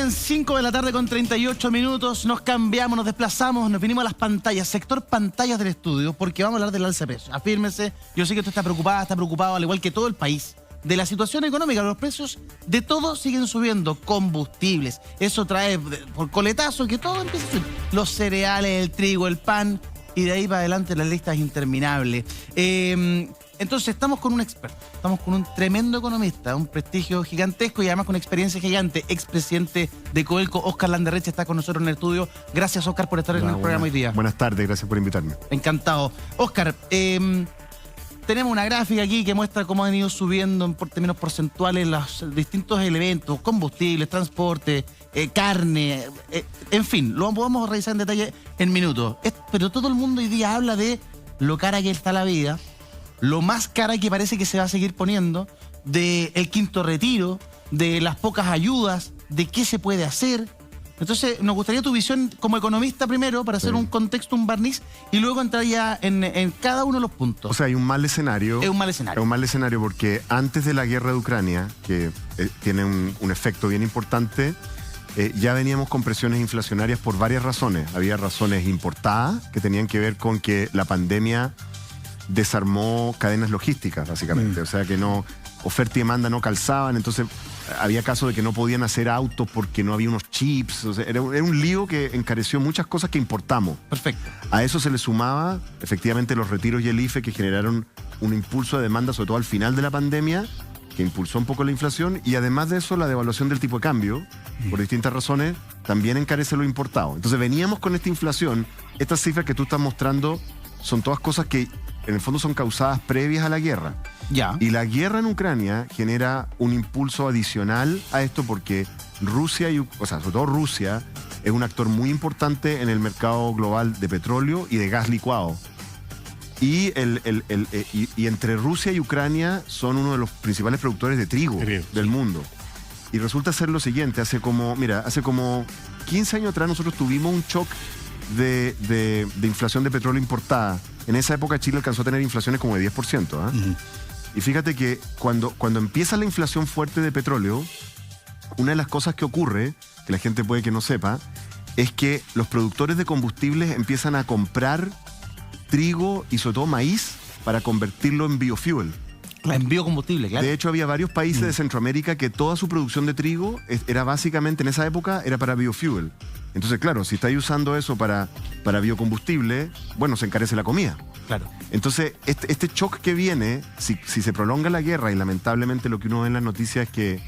Bien, 5 de la tarde con 38 minutos, nos cambiamos, nos desplazamos, nos vinimos a las pantallas, sector pantallas del estudio, porque vamos a hablar del alza de precios. Afírmese, yo sé que usted está preocupado, al igual que todo el país, de la situación económica. Los precios de todo siguen subiendo, combustibles, eso trae por coletazo que todo empieza a subir. Los cereales, el trigo, el pan, y de ahí para adelante la lista es interminable. Entonces estamos con un experto, estamos con un tremendo economista, un prestigio gigantesco y además con experiencia gigante, expresidente de Codelco, Óscar Landerreche, está con nosotros en el estudio. Gracias, Óscar, por estar en el programa hoy día. Buenas tardes, gracias por invitarme. Encantado. Óscar, tenemos una gráfica aquí que muestra cómo han ido subiendo en términos porcentuales los distintos elementos, combustibles, transporte, carne, en fin, lo podemos revisar en detalle en minutos. Pero todo el mundo hoy día habla de lo cara que está la vida, lo más cara que parece que se va a seguir poniendo, del quinto retiro, de las pocas ayudas, de qué se puede hacer. Entonces, nos gustaría tu visión como economista primero, para hacer un contexto, un barniz, y luego entrar ya en cada uno de los puntos. O sea, hay un mal escenario. Es un mal escenario. Es un mal escenario porque antes de la guerra de Ucrania, que tiene un efecto bien importante, ya veníamos con presiones inflacionarias por varias razones. Había razones importadas que tenían que ver con que la pandemia desarmó cadenas logísticas, básicamente. O sea, que oferta y demanda no calzaban, entonces había casos de que no podían hacer autos porque no había unos chips. O sea, era un lío que encareció muchas cosas que importamos. Perfecto. A eso se le sumaba, efectivamente, los retiros y el IFE, que generaron un impulso de demanda, sobre todo al final de la pandemia, que impulsó un poco la inflación, y además de eso, la devaluación del tipo de cambio, por distintas razones, también encarece lo importado. Entonces veníamos con esta inflación. Estas cifras que tú estás mostrando son todas cosas que en el fondo son causadas previas a la guerra. Ya. Y la guerra en Ucrania genera un impulso adicional a esto porque Rusia, sobre todo Rusia, es un actor muy importante en el mercado global de petróleo y de gas licuado. Y, y entre Rusia y Ucrania son uno de los principales productores de trigo del mundo. Y resulta ser lo siguiente, hace como 15 años atrás nosotros tuvimos un shock de inflación de petróleo importada. En esa época Chile alcanzó a tener inflaciones como de 10%. Y fíjate que cuando empieza la inflación fuerte de petróleo, una de las cosas que ocurre, que la gente puede que no sepa, es que los productores de combustibles empiezan a comprar trigo y sobre todo maíz para convertirlo en biofuel. En biocombustible, claro. De hecho, había varios países de Centroamérica que toda su producción de trigo era básicamente, en esa época, era para biofuel. Entonces, claro, si estáis usando eso para biocombustible, bueno, se encarece la comida. Claro. Entonces, este shock que viene, si se prolonga la guerra, y lamentablemente lo que uno ve en las noticias es que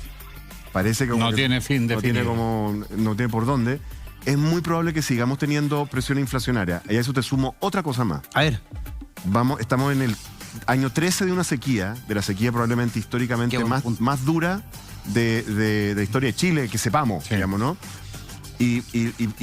parece que no tiene fin definido. No tiene por dónde, es muy probable que sigamos teniendo presión inflacionaria. Y a eso te sumo otra cosa más. A ver. Estamos en el año 13 de una sequía, de la sequía probablemente históricamente más dura de la historia de Chile, que sepamos, digamos, ¿no? Y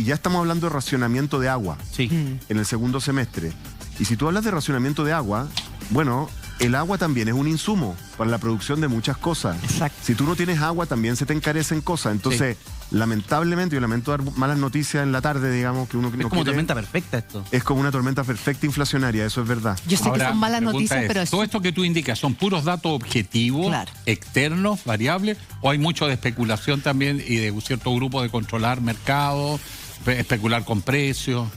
ya estamos hablando de racionamiento de agua en el segundo semestre. Y si tú hablas de racionamiento de agua, bueno, el agua también es un insumo para la producción de muchas cosas. Exacto. Si tú no tienes agua, también se te encarecen cosas. Entonces, lamentablemente, yo lamento dar malas noticias en la tarde, digamos, que uno no quiere. Es como tormenta perfecta esto. Es como una tormenta perfecta inflacionaria, eso es verdad. Yo sé que son malas noticias, pero todo esto que tú indicas, ¿son puros datos objetivos, externos, variables, o hay mucho de especulación también y de un cierto grupo de controlar mercados, especular con precios?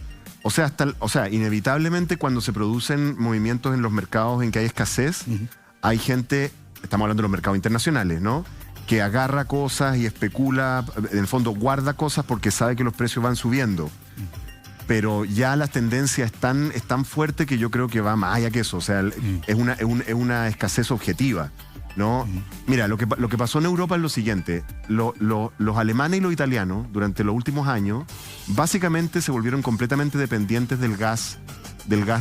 O sea, inevitablemente cuando se producen movimientos en los mercados en que hay escasez, hay gente, estamos hablando de los mercados internacionales, ¿no?, que agarra cosas y especula, en el fondo guarda cosas porque sabe que los precios van subiendo. Pero ya la tendencia es tan fuerte que yo creo que va más allá que eso. O sea, es una escasez objetiva, ¿no? Mira, lo que pasó en Europa es lo siguiente. Los alemanes y los italianos, durante los últimos años, básicamente se volvieron completamente dependientes del gas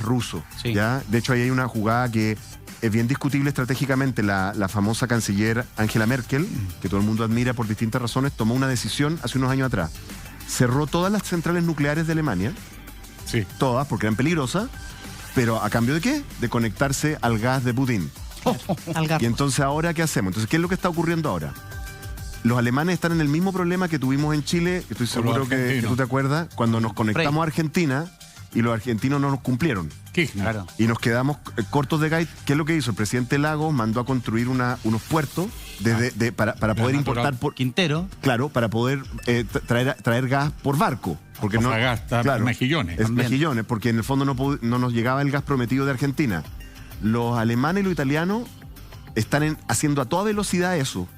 ruso. ¿Ya? De hecho, ahí hay una jugada que es bien discutible estratégicamente. La famosa canciller Angela Merkel, que todo el mundo admira por distintas razones, tomó una decisión hace unos años atrás. Cerró todas las centrales nucleares de Alemania, todas, porque eran peligrosas, pero ¿a cambio de qué? De conectarse al gas de Putin. Y entonces, ¿ahora qué hacemos? Entonces, ¿qué es lo que está ocurriendo ahora? Los alemanes están en el mismo problema que tuvimos en Chile, que estoy seguro que tú te acuerdas, cuando nos conectamos a Argentina y los argentinos no nos cumplieron. Kirchner. Claro. Y nos quedamos cortos de gas. ¿Qué es lo que hizo? El presidente Lagos mandó a construir unos puertos para poder importar por Quintero. Claro, para poder traer gas por barco. Porque no gasta mejillones. Es mejillones, porque en el fondo no nos llegaba el gas prometido de Argentina. Los alemanes y los italianos están haciendo a toda velocidad eso.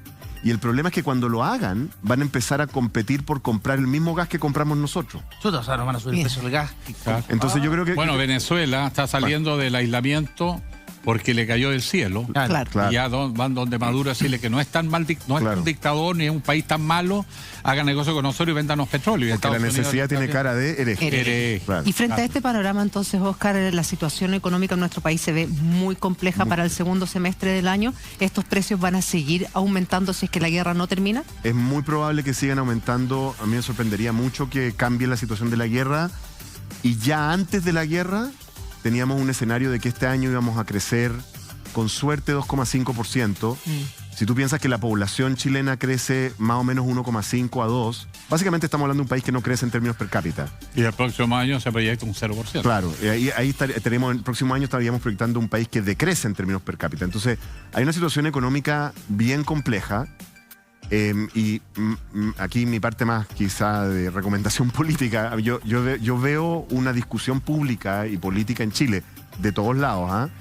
Y el problema es que cuando lo hagan, van a empezar a competir por comprar el mismo gas que compramos nosotros. Chuta, o sea, nos van a subir el precio del gas. Claro. Entonces yo creo que... Bueno, Venezuela está saliendo del aislamiento porque le cayó del cielo. Claro. Claro. Y ya van donde Maduro a decirle que no es tan mal, no es un dictador ni es un país tan malo, hagan negocio con nosotros y véndanos petróleo. Porque la necesidad tiene cara de hereje. Claro. Y frente a este panorama, entonces, Oscar, la situación económica en nuestro país se ve muy compleja para el segundo semestre del año. ¿Estos precios van a seguir aumentando si es que la guerra no termina? Es muy probable que sigan aumentando. A mí me sorprendería mucho que cambie la situación de la guerra. Y ya antes de la guerra teníamos un escenario de que este año íbamos a crecer con suerte 2,5%. Si tú piensas que la población chilena crece más o menos 1,5 a 2, básicamente estamos hablando de un país que no crece en términos per cápita. Y el próximo año se proyecta un 0%. Claro, ahí tenemos, el próximo año estaríamos proyectando un país que decrece en términos per cápita. Entonces, hay una situación económica bien compleja. Y aquí mi parte más quizá de recomendación política, yo veo una discusión pública y política en Chile de todos lados,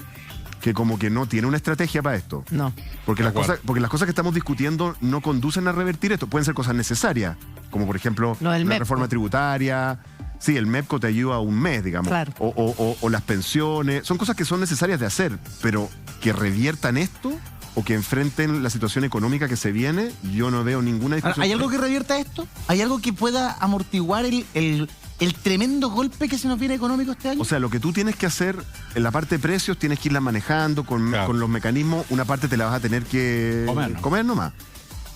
que como que no tiene una estrategia para esto. No. Porque las cosas que estamos discutiendo no conducen a revertir esto. Pueden ser cosas necesarias, como por ejemplo la reforma tributaria. Sí, el MEPCO te ayuda un mes, digamos. Claro. O las pensiones. Son cosas que son necesarias de hacer, pero que reviertan esto o que enfrenten la situación económica que se viene, yo no veo ninguna discusión. ¿Hay algo que revierta esto? ¿Hay algo que pueda amortiguar el tremendo golpe que se nos viene económico este año? O sea, lo que tú tienes que hacer en la parte de precios, tienes que irla manejando con los mecanismos. Una parte te la vas a tener que comer nomás.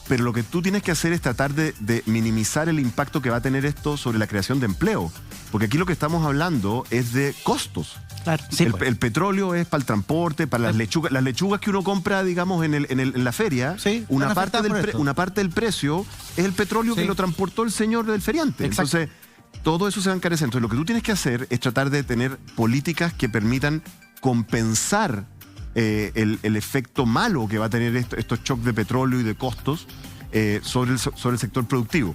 Pero lo que tú tienes que hacer es tratar de minimizar el impacto que va a tener esto sobre la creación de empleo. Porque aquí lo que estamos hablando es de costos. Claro. Sí, el petróleo es para el transporte, para las lechugas. Las lechugas que uno compra, digamos, en la feria, sí, una parte del precio es el petróleo que lo transportó el señor del feriante. Exacto. Entonces, todo eso se va a encarecer. Entonces, lo que tú tienes que hacer es tratar de tener políticas que permitan compensar el efecto malo que va a tener estos shocks de petróleo y de costos sobre el sector productivo.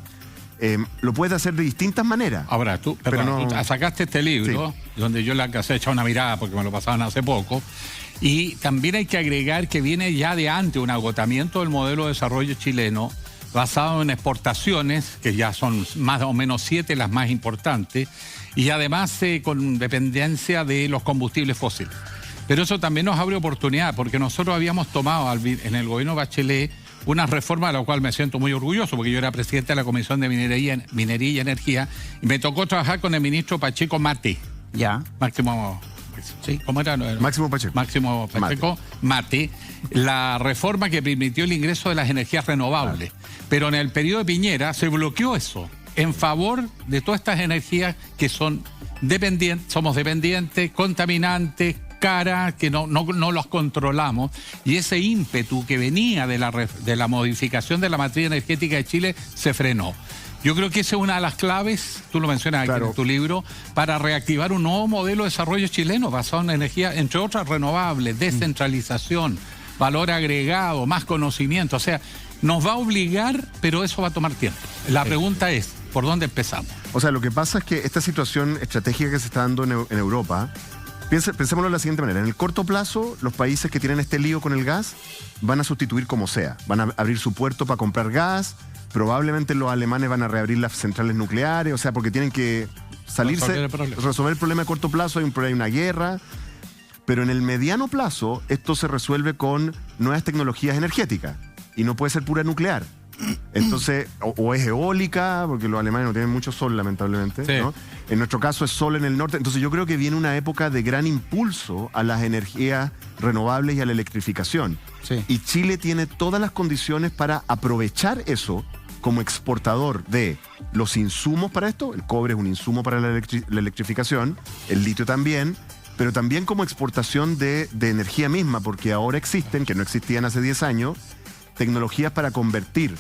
Lo puedes hacer de distintas maneras. Ahora, tú sacaste este libro, donde yo le alcancé a echar una mirada porque me lo pasaban hace poco, y también hay que agregar que viene ya de antes un agotamiento del modelo de desarrollo chileno basado en exportaciones, que ya son más o menos 7 las más importantes, y además con dependencia de los combustibles fósiles. Pero eso también nos abre oportunidad, porque nosotros habíamos tomado en el gobierno Bachelet una reforma de la cual me siento muy orgulloso, porque yo era presidente de la Comisión de Minería y Energía, y me tocó trabajar con el ministro Pacheco Mate. Ya. ¿Cómo era? Máximo Pacheco. Máximo Pacheco Mate. La reforma que permitió el ingreso de las energías renovables. Claro. Pero en el periodo de Piñera se bloqueó eso, en favor de todas estas energías que son somos dependientes, contaminantes, cara, que no los controlamos, y ese ímpetu que venía de la modificación de la matriz energética de Chile se frenó. Yo creo que esa es una de las claves, tú lo mencionas aquí en tu libro, para reactivar un nuevo modelo de desarrollo chileno basado en energía, entre otras renovables, descentralización, valor agregado, más conocimiento. O sea, nos va a obligar, pero eso va a tomar tiempo. La pregunta es, ¿por dónde empezamos? O sea, lo que pasa es que esta situación estratégica que se está dando en Europa, pensémoslo de la siguiente manera. En el corto plazo, los países que tienen este lío con el gas van a sustituir como sea. Van a abrir su puerto para comprar gas. Probablemente los alemanes van a reabrir las centrales nucleares. O sea, porque tienen que salirse, resolver el problema a corto plazo. Hay una guerra. Pero en el mediano plazo, esto se resuelve con nuevas tecnologías energéticas. Y no puede ser pura nuclear. Entonces, o es eólica, porque los alemanes no tienen mucho sol, lamentablemente, ¿no? En nuestro caso es sol en el norte. Entonces yo creo que viene una época de gran impulso a las energías renovables y a la electrificación. Sí. Y Chile tiene todas las condiciones para aprovechar eso como exportador de los insumos para esto. El cobre es un insumo para la electrificación, el litio también, pero también como exportación de energía misma, porque ahora existen, que no existían hace 10 años, tecnologías para convertir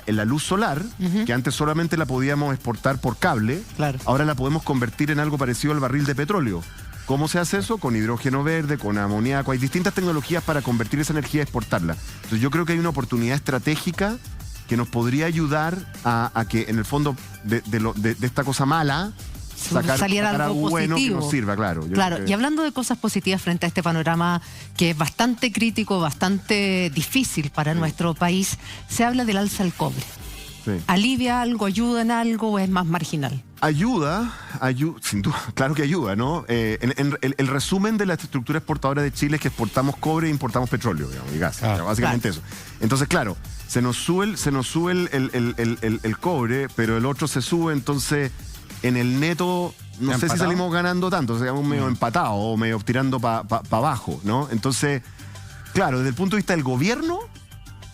la luz solar, que antes solamente la podíamos exportar por cable, ahora la podemos convertir en algo parecido al barril de petróleo. ¿Cómo se hace eso? Con hidrógeno verde, con amoníaco. Hay distintas tecnologías para convertir esa energía y exportarla. Entonces yo creo que hay una oportunidad estratégica que nos podría ayudar a que en el fondo de esta cosa mala saliera algo bueno que positivo. nos sirva, claro. Claro, y hablando de cosas positivas frente a este panorama que es bastante crítico, bastante difícil para nuestro país, se habla del alza del cobre. Sí. ¿Alivia algo, ayuda en algo o es más marginal? Ayuda, sin duda, claro que ayuda, ¿no? El resumen de la estructura exportadora de Chile es que exportamos cobre e importamos petróleo, digamos, y gas, básicamente eso. Entonces, claro, se nos sube el cobre, pero el otro se sube, entonces en el neto no sé si salimos ganando tanto, seamos medio empatados o medio tirando para abajo, ¿no? Entonces, claro, desde el punto de vista del gobierno,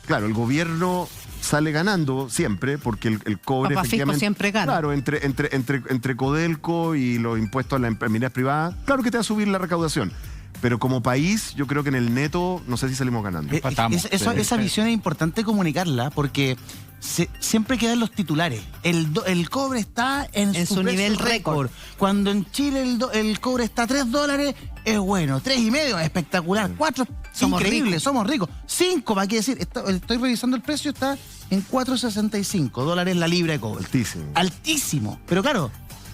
claro, el gobierno sale ganando siempre porque el cobre Papá Fisco siempre gana. Claro, entre Codelco y los impuestos a las empresas privadas, claro que te va a subir la recaudación. Pero como país, yo creo que en el neto, no sé si salimos ganando. Esa visión es importante comunicarla porque siempre quedan los titulares. El cobre está en su nivel récord. Cuando en Chile el cobre está a $3, es bueno. 3,5, espectacular. 4, increíble, somos ricos. 5, ¿para qué decir? Estoy revisando el precio, está en $4.65 la libra de cobre. Altísimo. Altísimo. Pero claro,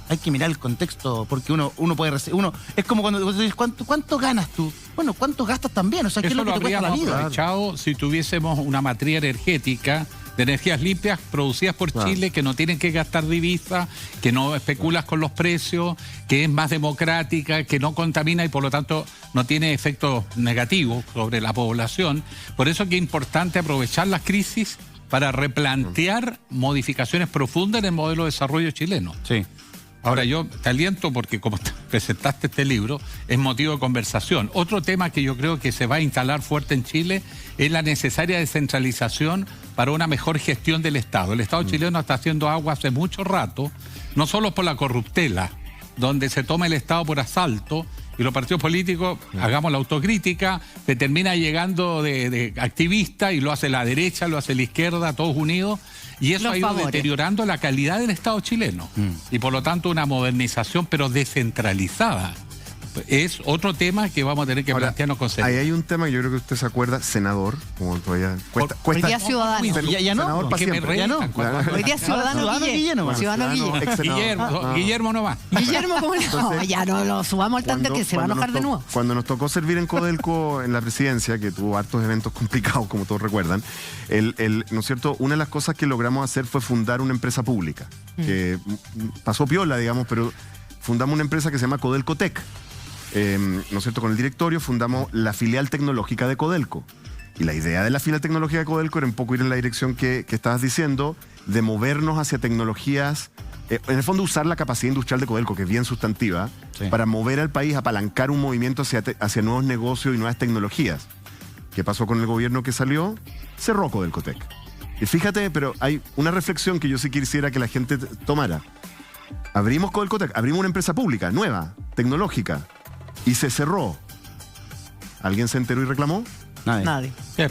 hay que mirar el contexto porque uno puede recibir. Es como cuando tú dices, ¿cuánto ganas tú? Bueno, ¿cuánto gastas también? O sea, ¿qué es Eso lo que lo te cuesta la habríamos vida? aprovechado si tuviésemos una matriz energética de energías limpias producidas por Chile, que no tienen que gastar divisas, que no especulas con los precios, que es más democrática, que no contamina y por lo tanto no tiene efectos negativos sobre la población. Por eso que es importante aprovechar las crisis para replantear modificaciones profundas en el modelo de desarrollo chileno. Sí. Ahora yo te aliento porque como presentaste este libro, es motivo de conversación. Otro tema que yo creo que se va a instalar fuerte en Chile es la necesaria descentralización para una mejor gestión del Estado. El Estado chileno está haciendo agua hace mucho rato, no solo por la corruptela, donde se toma el Estado por asalto y los partidos políticos, hagamos la autocrítica, se termina llegando de activista y lo hace la derecha, lo hace la izquierda, todos unidos. Y eso ha ido deteriorando la calidad del Estado chileno. Y por lo tanto una modernización pero descentralizada. Es otro tema que vamos a tener que plantearnos con seriedad. Ahí hay un tema que yo creo que usted se acuerda, senador, como todavía cuesta. Hoy día ciudadano. Ya no, senador para siempre. ya no. Hoy día ciudadano Guillermo. Guillermo no va. Guillermo, ¿cómo no? Ya no lo subamos al tanto que se va a enojar de nuevo. Cuando nos tocó servir en Codelco en la presidencia, que tuvo hartos eventos complicados, como todos recuerdan, ¿no es cierto? Una de las cosas que logramos hacer fue fundar una empresa pública, que pasó piola, digamos, pero fundamos una empresa que se llama Codelco Tech. ¿No es cierto? Con el directorio fundamos la filial tecnológica de Codelco. Y la idea de la filial tecnológica de Codelco era un poco ir en la dirección que estabas diciendo, de movernos hacia tecnologías, en el fondo usar la capacidad industrial de Codelco, que es bien sustantiva, para mover al país, apalancar un movimiento hacia nuevos negocios y nuevas tecnologías. ¿Qué pasó con el gobierno que salió? Cerró Codelco Tech. Y fíjate, pero hay una reflexión que yo sí quisiera que la gente tomara. Abrimos Codelco Tech, abrimos una empresa pública, nueva, tecnológica, y se cerró. ¿Alguien se enteró y reclamó? Nadie. Bien.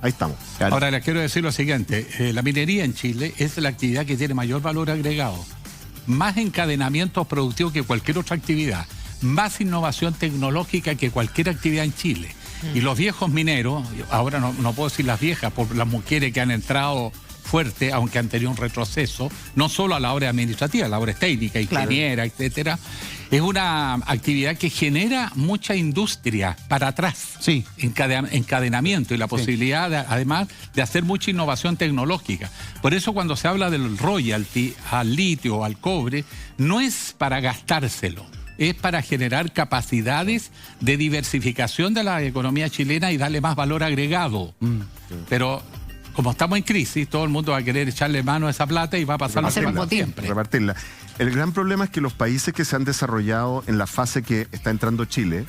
Ahí estamos. Claro. Ahora les quiero decir lo siguiente, la minería en Chile es la actividad que tiene mayor valor agregado, más encadenamientos productivos que cualquier otra actividad, más innovación tecnológica que cualquier actividad en Chile. Y los viejos mineros, ahora no puedo decir las viejas, por las mujeres que han entrado fuerte, aunque han tenido un retroceso, no solo a la hora administrativa, a la hora técnica, ingeniera, etcétera. Es una actividad que genera mucha industria para atrás, encadenamiento y la posibilidad, además, de hacer mucha innovación tecnológica. Por eso cuando se habla del royalty al litio o al cobre, no es para gastárselo, es para generar capacidades de diversificación de la economía chilena y darle más valor agregado. Pero como estamos en crisis, todo el mundo va a querer echarle mano a esa plata y va a pasar lo mismo siempre. Repartirla. El gran problema es que los países que se han desarrollado en la fase que está entrando Chile,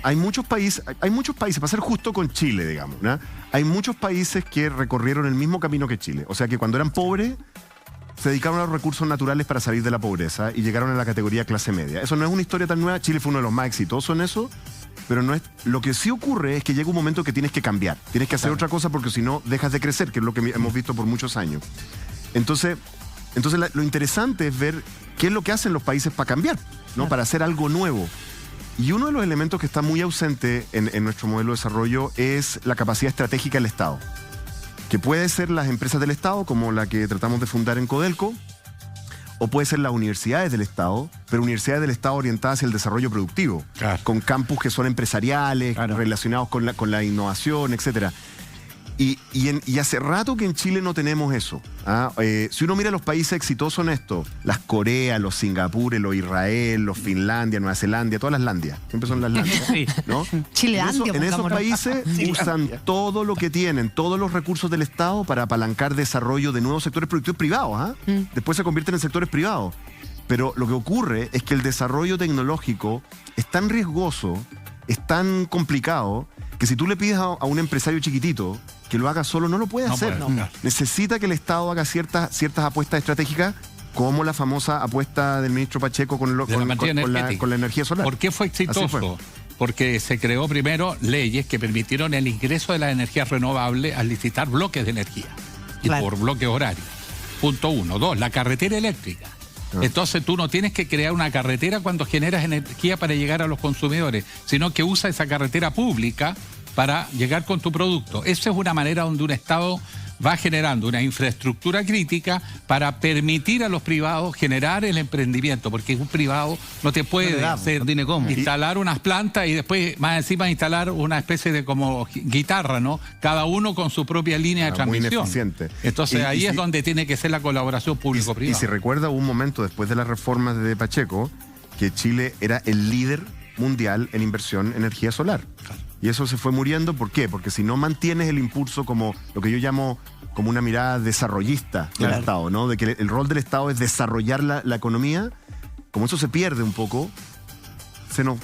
hay muchos países, para ser justo con Chile, digamos, ¿no? Hay muchos países que recorrieron el mismo camino que Chile. O sea que cuando eran pobres, se dedicaron a los recursos naturales para salir de la pobreza y llegaron a la categoría clase media. Eso no es una historia tan nueva. Chile fue uno de los más exitosos en eso. Pero no es. Lo que sí ocurre es que llega un momento que tienes que cambiar. Tienes que hacer otra cosa porque si no dejas de crecer, que es lo que hemos visto por muchos años. Entonces lo interesante es ver qué es lo que hacen los países para cambiar, ¿no? Para hacer algo nuevo. Y uno de los elementos que está muy ausente en nuestro modelo de desarrollo es la capacidad estratégica del Estado, que puede ser las empresas del Estado, como la que tratamos de fundar en Codelco, o puede ser las universidades del Estado, pero universidades del Estado orientadas hacia el desarrollo productivo, Claro. con campus que son empresariales, Claro. relacionados con la innovación, etcétera. Y hace rato que en Chile no tenemos eso. ¿Ah? Si uno mira los países exitosos en esto, las Corea, los Singapur, los Israel, los Finlandia, Nueva Zelanda, todas las landias, siempre son las landias, Sí. ¿no? Chileandia, En esos pongámoslo. países usan todo lo que tienen, todos los recursos del Estado para apalancar desarrollo de nuevos sectores productivos privados. ¿Ah? Después se convierten en sectores privados. Pero lo que ocurre es que el desarrollo tecnológico es tan riesgoso, es tan complicado, que si tú le pides a un empresario chiquitito que lo haga solo, no lo puede No hacer. puede, no. Necesita que el Estado haga ciertas apuestas estratégicas, como la famosa apuesta del ministro Pacheco con De la materia energética. con la energía solar. ¿Por qué fue Así exitoso? fue. Porque se creó primero leyes que permitieron el ingreso de las energías renovables al licitar bloques de energía y Claro. por bloques horarios. Punto 1. 2. La carretera eléctrica. Entonces tú no tienes que crear una carretera cuando generas energía para llegar a los consumidores, sino que usa esa carretera pública para llegar con tu producto. Esa es una manera donde un Estado va generando una infraestructura crítica para permitir a los privados generar el emprendimiento, porque un privado no te puede No le da, hacer no tiene cómo. instalar unas plantas y después más encima instalar una especie de como guitarra, ¿no? Cada uno con su propia línea de Muy transmisión. ineficiente. Entonces Y ahí es si- donde tiene que ser la colaboración Y público-privada. si recuerda, hubo un momento después de las reformas de Pacheco que Chile era el líder mundial en inversión en energía solar. Y eso se fue muriendo. ¿Por qué? Porque si no mantienes el impulso como lo que yo llamo como una mirada desarrollista del Estado, ¿no? De que el rol del Estado es desarrollar la economía, como eso se pierde un poco, se nos